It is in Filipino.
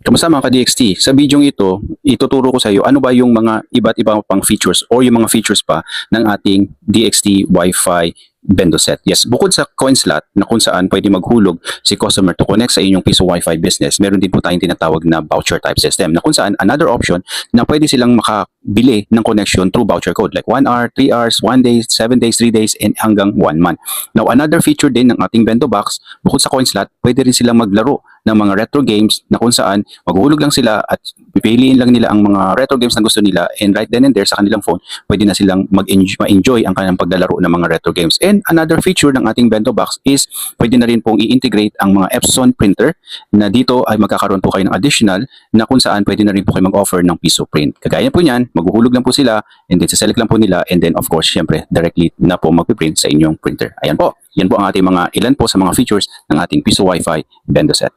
Kamusta mga ka-DXT? Sa video ito, ituturo ko sa iyo ano ba yung mga iba't ibang pang features o yung mga features pa ng ating DXT Wi-Fi Bendo set. Yes, bukod sa coin slot na kung saan pwede maghulog si customer to connect sa inyong Piso Wi-Fi business, meron din po tayong tinatawag na voucher type system na kung saan another option na pwede silang makabili ng connection through voucher code like 1 hour, 3 hours, 1 day, 7 days, 3 days, and hanggang 1 month. Now, another feature din ng ating Bendo box, bukod sa coin slot, pwede rin silang maglaro ng mga retro games na kung saan maghuhulog lang sila at pipiliin lang nila ang mga retro games na gusto nila, and right then and there sa kanilang phone, pwede na silang ma-enjoy ang kanilang paglalaro ng mga retro games. And another feature ng ating Bento box is pwede na rin pong i-integrate ang mga Epson printer na dito ay magkakaroon po kayo ng additional na kung saan pwede na rin po kayo mag-offer ng Piso print. Kagaya po niyan, maghuhulog lang po sila and then select lang po nila, and then of course, syempre, directly na po magpiprint sa inyong printer. Ayan po. Yan po ang ating ilan po sa mga features ng ating Piso Wi-Fi Bendo set.